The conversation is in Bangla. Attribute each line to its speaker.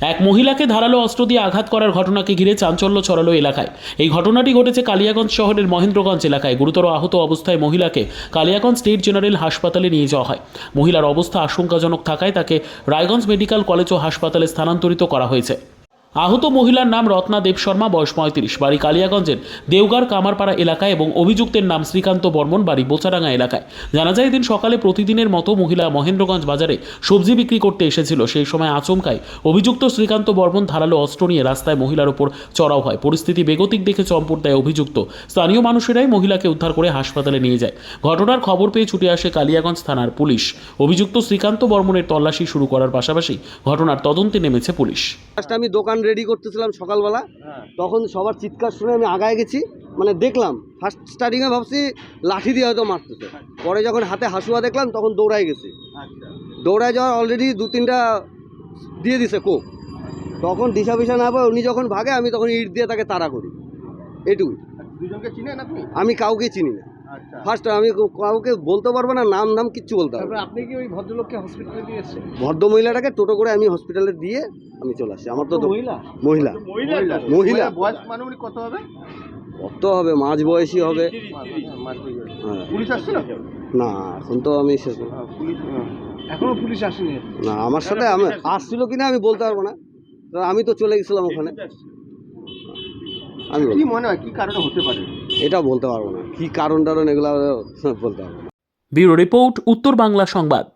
Speaker 1: এক মহিলাকে ধারালো অস্ত্র দিয়ে আঘাত করার ঘটনাকে ঘিরে চাঞ্চল্য ছড়ালো এলাকায়। এই ঘটনাটি ঘটেছে কালিয়াগঞ্জ শহরের মহেন্দ্রগঞ্জ এলাকায়। গুরুতর আহত অবস্থায় মহিলাকে কালিয়াগঞ্জ স্টেট জেনারেল হাসপাতালে নিয়ে যাওয়া হয়। মহিলার অবস্থা আশঙ্কাজনক থাকায় তাকে রায়গঞ্জ মেডিকেল কলেজ ও হাসপাতালে স্থানান্তরিত করা হয়েছে। আহত মহিলার নাম রত্না দেব শর্মা, বয়স 35, বাড়ি কালিয়াগঞ্জের দেওগার কামারপাড়া এলাকায় এবং অভিযুক্তের নাম শ্রীকান্ত বর্মন, বাড়ি বোচাডাঙ্গা এলাকায়। জানা যায় এদিন সকালে প্রতিদিনের মতো মহিলা মহেন্দ্রগঞ্জ বাজারে সবজি বিক্রি করতে এসেছিল। সেই সময় আচমকায় অভিযুক্ত শ্রীকান্ত বর্মন ধারালো অস্ত্র নিয়ে রাস্তায় মহিলার ওপর চড়াও হয়। পরিস্থিতি বেগতিক দেখে চম্পট দেয় অভিযুক্ত। স্থানীয় মানুষেরাই মহিলাকে উদ্ধার করে হাসপাতালে নিয়ে যায়। ঘটনার খবর পেয়ে ছুটে আসে কালিয়াগঞ্জ থানার পুলিশ। অভিযুক্ত শ্রীকান্ত বর্মনের তল্লাশি শুরু করার পাশাপাশি ঘটনার তদন্তে নেমেছে পুলিশ।
Speaker 2: আমি দোকান রেডি করতেছিলাম সকালবেলা, তখন সবার চিৎকার শুনে আমি আগায় গেছি। মানে দেখলাম ফার্স্ট স্টার্টিংয়ে ভাবছি লাঠি দিয়ে হয়তো মারতেছে, পরে যখন হাতে হাসুয়া দেখলাম তখন দৌড়ায় গেছি। দৌড়ায় যাওয়ার অলরেডি 2-3টা দিয়ে দিছে কোপ। তখন দিশা পিসা না পায় উনি যখন ভাগে আমি তখন ইট দিয়ে তাকে তাড়া করি। এইটুকুই। আমি কাউকে চিনি না। ফার্স্ট আমি কাউকে বলতে পারবো না, নাম কিচ্ছু বলতে পারবো না।
Speaker 3: আপনি কি ওই ভদ্রলোককে হসপিটালে দিয়েছেন?
Speaker 2: ভদ্র মহিলাটাকে টোটো করে আমি হসপিটালে দিয়ে আমি চলে আসছি। আমার তো
Speaker 3: মহিলা
Speaker 2: মহিলা
Speaker 3: বয়স মানবিক কত হবে?
Speaker 2: কত হবে, মাঝ বয়সী হবে। হ্যাঁ।
Speaker 3: পুলিশ আসছিল
Speaker 2: না, এখন তো আমি
Speaker 3: এখনো পুলিশ আসেনি?
Speaker 2: না, আমার সাথে আমি আসছিল কিনা আমি বলতে পারবো না, আমি তো চলে গেছিলাম ওখানে। আমি
Speaker 3: কি মনে হয় কি কারণে হতে পারে
Speaker 2: এটা বলতে পারবো না, কি কারণ এগুলো বলতে পারবো না।
Speaker 1: ব্যুরো রিপোর্ট, উত্তর বাংলা সংবাদ।